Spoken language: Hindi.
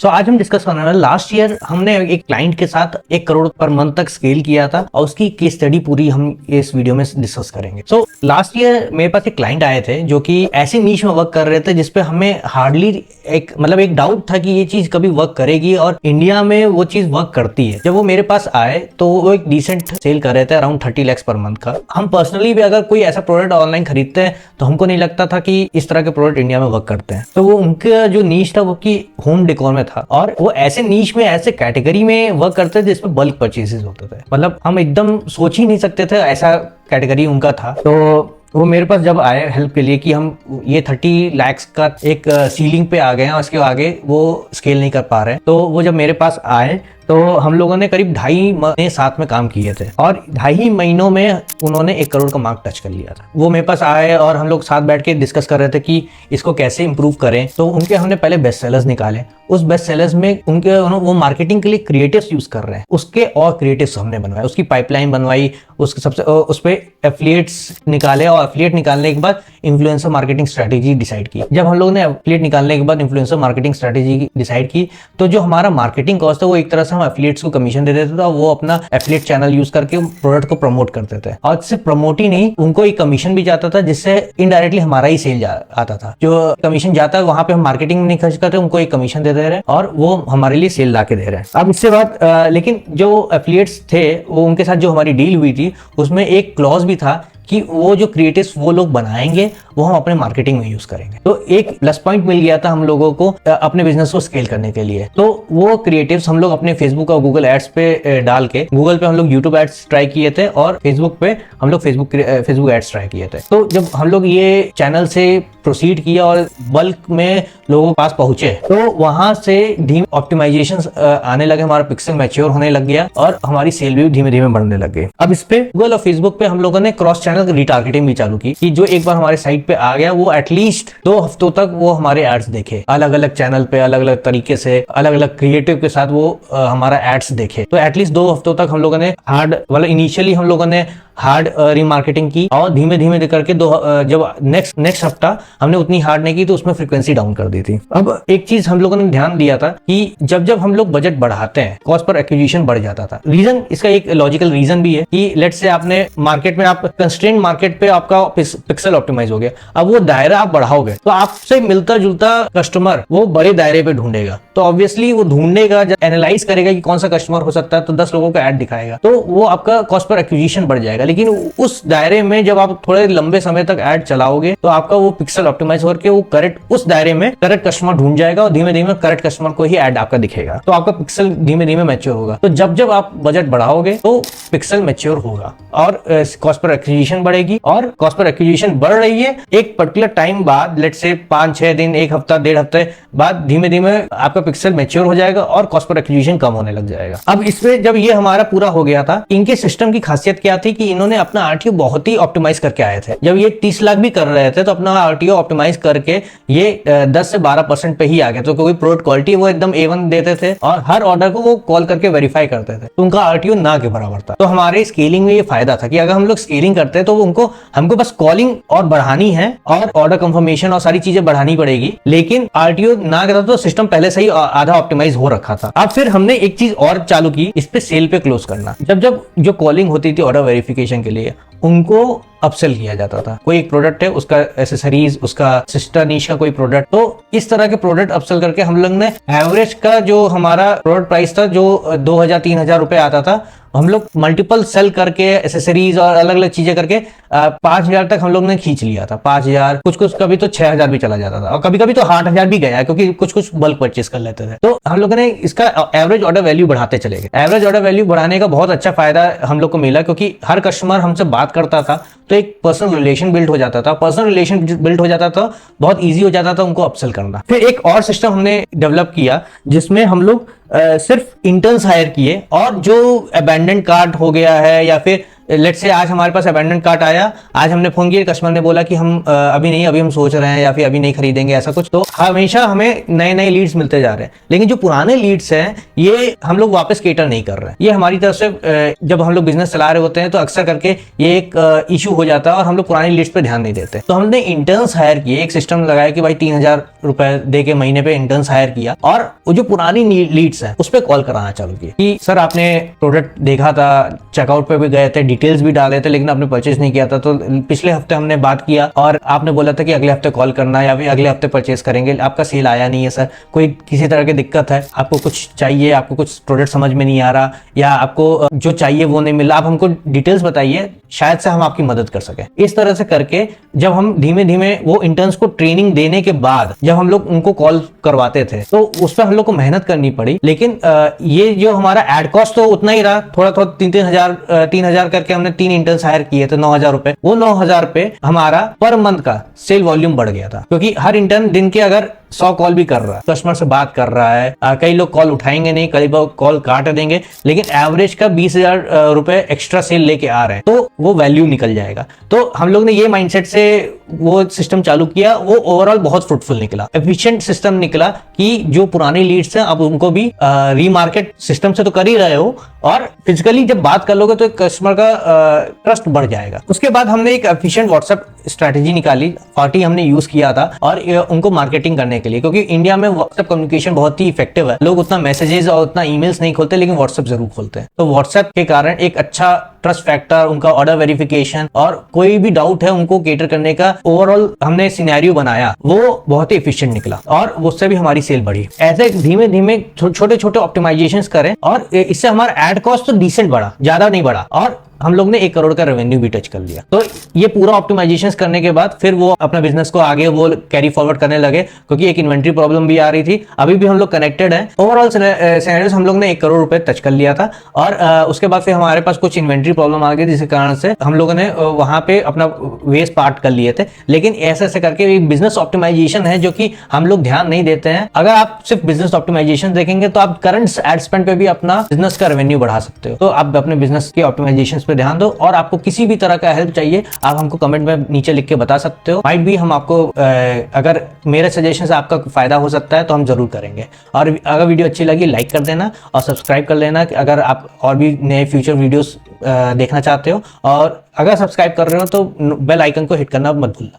आज हम डिस्कस करने वाले लास्ट ईयर हमने एक क्लाइंट के साथ 1 करोड़ पर मंथ तक स्केल किया था और उसकी केस स्टडी पूरी हम इस वीडियो में डिस्कस करेंगे। लास्ट ईयर मेरे पास एक क्लाइंट आए थे जो कि ऐसी नीश में वर्क कर रहे थे जिसपे हमें हार्डली एक डाउट था कि ये चीज कभी वर्क करेगी और इंडिया में वो चीज वर्क करती है। जब वो मेरे पास आए तो वो एक डिसेंट सेल कर रहे थे अराउंड 30 लाख पर मंथ का। हम पर्सनली भी अगर कोई ऐसा प्रोडक्ट ऑनलाइन खरीदते हैं तो हमको नहीं लगता था कि इस तरह के प्रोडक्ट इंडिया में वर्क करते हैं। तो वो उनका जो नीश था वो की होम डेकोर में था और वो ऐसे नीश में ऐसे कैटेगरी में वर्क करते थे जिसमें बल्क परचेसेस होते थे। हम एकदम सोच ही नहीं सकते थे ऐसा कैटेगरी उनका था। तो वो मेरे पास जब आए हेल्प के लिए कि हम ये 30 लाख का एक सीलिंग पे आ गए हैं और उसके आगे वो स्केल नहीं कर पा रहे, तो वो जब मेरे पास आए तो हम लोगों ने करीब 2.5 महीने साथ में काम किए थे और 2.5 महीनों में उन्होंने 1 करोड़ का मार्क टच कर लिया था। वो मेरे पास आए और हम लोग साथ बैठ के डिस्कस कर रहे थे कि इसको कैसे इंप्रूव करें। तो उनके हमने पहले बेस्ट सेलर्स निकाले। उस बेस्ट सेलर्स में उनके वो मार्केटिंग के लिए क्रिएटिव्स यूज कर रहे हैं, उसके और क्रिएटिव्स हमने बनवाए, उसकी पाइपलाइन बनवाई, उसके सबसे उस पे एफिलिएट्स निकाले और एफिलिएट निकालने के बाद इन्फ्लुएंसर मार्केटिंग स्ट्रेटेजी डिसाइड की। जब हम लोग ने एफिलिएट निकालने के बाद इन्फ्लुएंसर मार्केटिंग स्ट्रेटेजी डिसाइड की तो जो हमारा मार्केटिंग कॉस्ट है वो एक तरह से हम एफिलिएट्स को कमीशन दे देते थे और वो अपना एफिलिएट चैनल यूज करके प्रोडक्ट को प्रमोट करते थे और सिर्फ प्रमोट ही नहीं, उनको एक कमीशन भी जाता था जिससे इनडायरेक्टली हमारा ही सेल आता था। जो कमीशन जाता है वहां पे हम मार्केटिंग नहीं खर्च करते, उनको एक कमीशन दे रहे और वो हमारे लिए सेल ला के दे रहे हैं। अब इससे बात लेकिन जो एफिलिएट्स थे वो उनके साथ जो हमारी डील हुई थी उसमें एक क्लॉज भी था कि वो जो क्रिएटिव्स वो लोग बनाएंगे वो हम अपने मार्केटिंग में यूज करेंगे। तो एक प्लस पॉइंट मिल गया था हम लोगों को अपने बिजनेस को स्केल करने के लिए। तो वो क्रिएटिव्स हम लोग अपने फेसबुक और गूगल एड्स पे डाल के, गूगल पे हम लोग यूट्यूब एड्स ट्राई किए थे और फेसबुक पे हम लोग फेसबुक एड्स ट्राई किए थे। तो जब हम लोग ये चैनल से प्रोसीड किया और बल्क में लोगों के पास पहुंचे तो वहां से धीमे ऑप्टिमाइजेशन आने लगे, हमारा पिक्सल मैच्योर होने लग गया और हमारी सेल भी धीमे धीमे बढ़ने लग गई। अब इस पे गूगल और फेसबुक पे हम लोगों ने क्रॉस चैनल रिटारगेटिंग भी चालू की कि जो एक बार हमारे साइट पे आ गया वो एटलीस्ट 2 हफ्तों तक वो हमारे एड्स देखे, अलग अलग चैनल पे अलग अलग तरीके से अलग अलग क्रिएटिव के साथ वो हमारा एड्स देखे। तो एटलीस्ट 2 हफ्तों तक हम लोगों ने इनिशियली हम लोगों ने हार्ड रीमार्केटिंग की और धीमे धीमे करके जब नेक्स्ट हफ्ता हमने उतनी हार्ड नहीं की तो उसमें फ्रीक्वेंसी डाउन कर दी थी। अब एक चीज हम लोगों ने ध्यान दिया था कि जब हम लोग बजट बढ़ाते हैं कॉस्ट पर एक्विजिशन बढ़ जाता था। रीजन इसका एक लॉजिकल रीजन भी है कि लेट्स से आपने मार्केट में आप कंस्ट्रेंट मार्केट पे आपका पिक्सल ऑप्टिमाइज हो गया, अब वो दायरा आप बढ़ाओगे तो आपसे मिलता जुलता कस्टमर वो बड़े दायरे पे ढूंढेगा। तो ऑब्वियसली वो ढूंढेगा, जब एनालाइज करेगा कि कौन सा कस्टमर हो सकता है तो 10 लोगों का ऐड दिखाएगा तो वो आपका कॉस्ट पर एक्विजिशन बढ़ जाएगा। लेकिन उस दायरे में जब आप थोड़े लंबे समय तक ऐड चलाओगे तो आपका वो पिक्सल ऑप्टिमाइज करके वो करेक्ट उस दायरे में करेक्ट कस्टमर ढूंढ जाएगा और धीमे धीमे करेक्ट कस्टमर को ही ऐड आपका दिखेगा। तो आपका पिक्सल धीमे धीमे मैच्योर होगा। तो जब आप बजट बढ़ाओगे तो पिक्सल मैच्योर होगा और कॉस्ट पर एक्विजिशन बढ़ेगी और कॉस्ट पर एक्विजिशन बढ़ रही है। एक पर्टिकुलर टाइम बाद लेट्स से 5-6 दिन, 1 हफ्ता, 1.5 हफ्ते बाद धीमे धीमे आपका पिक्सल मैच्योर हो जाएगा और कॉस्ट पर एक्विजिशन कम होने लग जाएगा। अब इसमें जब ये हमारा पूरा हो गया था, इनके सिस्टम की खासियत क्या थी कि इन्होंने अपना आरटीओ बहुत ही ऑप्टिमाइज करके आए थे। जब ये 30 लाख भी कर रहे थे तो अपना आरटीओ ऑप्टिमाइज करके ये 10 से 12% पे ही आ गए। तो कोई प्रोडक्ट क्वालिटी वो एकदम A1 देते थे और हर ऑर्डर को वो कॉल करके वेरीफाई करते थे तो उनका आरटीओ ना के बराबर था। तो हमारे स्केलिंग में ये फायदा था कि अगर हम लोग स्केलिंग करते हैं तो हमको बस कॉलिंग और बढ़ानी है और ऑर्डर कंफर्मेशन और सारी चीजें बढ़ानी पड़ेगी, लेकिन आरटीओ ना करता तो सिस्टम पहले से ही आधा ऑप्टिमाइज हो रखा था। अब फिर हमने एक चीज और चालू की, इस पे सेल पे क्लोज करना। जब जो कॉलिंग होती थी ऑर्डर वेरिफिकेशन के लिए उनको अपसेल किया जाता था। कोई एक प्रोडक्ट है उसका एसेसरीज, उसका सिस्टर नीश का कोई प्रोडक्ट, तो इस तरह के प्रोडक्ट अपसेल करके हम लोग ने एवरेज का जो हमारा प्रोडक्ट प्राइस था जो 2000-3000 रुपए आता था, हम लोग मल्टीपल सेल करके एसेसरीज और अलग अलग चीजें करके 5000 तक हम लोग ने खींच लिया था। 5000, कुछ कभी तो 6000 भी चला जाता था और कभी कभी तो 8000 भी गया क्योंकि कुछ बल्क परचेस कर लेते थे। तो हम लोगों ने इसका एवरेज ऑर्डर वैल्यू बढ़ाते चले गए। एवरेज ऑर्डर वैल्यू बढ़ाने का बहुत अच्छा फायदा हम लोग को मिला क्योंकि हर कस्टमर हमसे बात करता था तो एक पर्सनल रिलेशन बिल्ड हो जाता था। पर्सनल रिलेशन बिल्ड हो जाता था, बहुत ईजी हो जाता था उनको अपसेल करना। फिर एक और सिस्टम हमने डेवलप किया जिसमें हम लोग सिर्फ इंटर्न्स हायर किए और जो अबैंडन कार्ट हो गया है या फिर लेट्स से आज हमारे पास अबेंडन कार्ट आया, आज हमने फोन किया, कस्टमर ने बोला कि हम अभी नहीं, अभी हम सोच रहे हैं या फिर अभी नहीं खरीदेंगे ऐसा कुछ, तो हमेशा हमें नए नए लीड्स मिलते जा रहे हैं। लेकिन जो पुराने लीड्स हैं ये हम लोग वापस केटर नहीं कर रहे हैं। ये हमारी तरफ से जब हम लोग बिजनेस चला रहे होते हैं तो अक्सर करके ये एक इशू हो जाता है और हम लोग पुरानी लीड्स पे ध्यान नहीं देते। तो हमने इंटर्न्स हायर किए, एक सिस्टम लगाया कि भाई 3000 रुपए दे के महीने पे इंटर्न्स हायर किया और वो जो पुरानी लीड्स हैं उस पर कॉल कराना चालू किया कि सर आपने प्रोडक्ट देखा था, चेकआउट पे भी गए थे, डिटेल्स भी डाले थे, लेकिन आपने परचेज नहीं किया था। तो पिछले हफ्ते हमने बात किया और आपने बोला था कि अगले हफ्ते कॉल करना या फिर अगले हफ्ते परचेज करेंगे, आपका सेल आया नहीं है सर, कोई किसी तरह की दिक्कत है, आपको कुछ चाहिए, आपको कुछ प्रोडक्ट समझ में नहीं आ रहा या आपको जो चाहिए वो नहीं मिला, आप हमको डिटेल्स बताइए, शायद से हम आपकी मदद कर सके। इस तरह से करके जब हम धीमे धीमे वो इंटर्न्स को ट्रेनिंग देने के बाद जब हम लोग उनको कॉल करवाते थे तो उस पर हम लोग को मेहनत करनी पड़ी। लेकिन ये जो हमारा एड कॉस्ट तो उतना ही रहा, थोड़ा थोड़ा 3,000 करके हमने 3 इंटर्न्स हायर किए थे, 9,000 रुपए। वो 9,000 पे हमारा पर मंथ का सेल वॉल्यूम बढ़ गया था, क्योंकि हर इंटर्न दिन के अगर 100 कॉल भी कर रहा है, कस्टमर से बात कर रहा है, कई लोग कॉल उठाएंगे नहीं, कई लोग कॉल काट देंगे, लेकिन एवरेज का 20,000 रुपए एक्स्ट्रा सेल लेके आ रहे हैं, तो वो वैल्यू निकल जाएगा। तो हम लोग ने ये माइंडसेट से वो सिस्टम चालू किया, वो ओवरऑल बहुत फ्रूटफुल निकला, एफिशिएंट सिस्टम निकला कि जो पुरानी लीड्स हैं अब उनको भी रीमार्केट सिस्टम से तो कर ही रहे हो और फिजिकली जब बात कर लोगे तो कस्टमर का ट्रस्ट बढ़ जाएगा। उसके बाद हमने एक एफिशिएंट व्हाट्सएप स्ट्रेटेजी निकाली, 40 हमने यूज किया था और उनको मार्केटिंग करने के लिए, क्योंकि इंडिया में व्हाट्सएप कम्युनिकेशन बहुत ही इफेक्टिव है। लोग उतना मैसेजेस और उतना ईमेल्स नहीं खोलते, लेकिन व्हाट्सएप जरूर खोलते हैं। तो व्हाट्सएप के कारण एक अच्छा ट्रस्ट फैक्टर, उनका ऑर्डर वेरिफिकेशन और कोई भी डाउट है उनको केटर करने का ओवरऑल हमने सिनेरियो बनाया, वो बहुत ही एफिशिएंट निकला और उससे भी हमारी सेल बढ़ी। ऐसे धीमे धीमे छोटे छोटे ऑप्टिमाइजेशंस करें और इससे हमारा एड कॉस्ट तो डिसेंट बढ़ा, ज्यादा नहीं बढ़ा और हम लोग ने 1 करोड़ का रेवेन्यू भी टच कर लिया। तो ये पूरा ऑप्टिमाइजेशंस करने के बाद फिर वो अपना बिजनेस को आगे वो कैरी फॉरवर्ड करने लगे, क्योंकि एक इन्वेंट्री प्रॉब्लम भी आ रही थी। अभी भी हम लोग कनेक्टेड हैं। ओवरऑल सिनेरियोस हम लोग ने 1 करोड़ रुपए टच कर लिया था और उसके बाद फिर हमारे पास कुछ इन्वेंट्री प्रॉब्लम आ गई, जिसके कारण से हम लोगों ने वहां पे अपना वेस्ट पार्ट कर लिए थे। लेकिन ऐसे करके एक बिजनेस ऑप्टिमाइजेशन है जो कि हम लोग ध्यान नहीं देते हैं। अगर आप सिर्फ बिजनेस ऑप्टिमाइजेशन देखेंगे तो आप करंट एड स्पेंड पे भी अपना बिजनेस का रेवेन्यू बढ़ा सकते हो। तो आप अपने बिजनेस के ऑप्टिमाइजेशन पे ध्यान दो और आपको किसी भी तरह का हेल्प चाहिए आप हमको कमेंट में नीचे लिख के बता सकते हो। माइट भी हम आपको अगर मेरे सजेशन से आपका फायदा हो सकता है तो हम जरूर करेंगे। और अगर वीडियो अच्छी लगी लाइक कर देना और सब्सक्राइब कर लेना अगर आप और भी नए फ्यूचर वीडियोस देखना चाहते हो। और अगर सब्सक्राइब कर रहे हो तो बेल आइकन को हिट करना मत भूलना।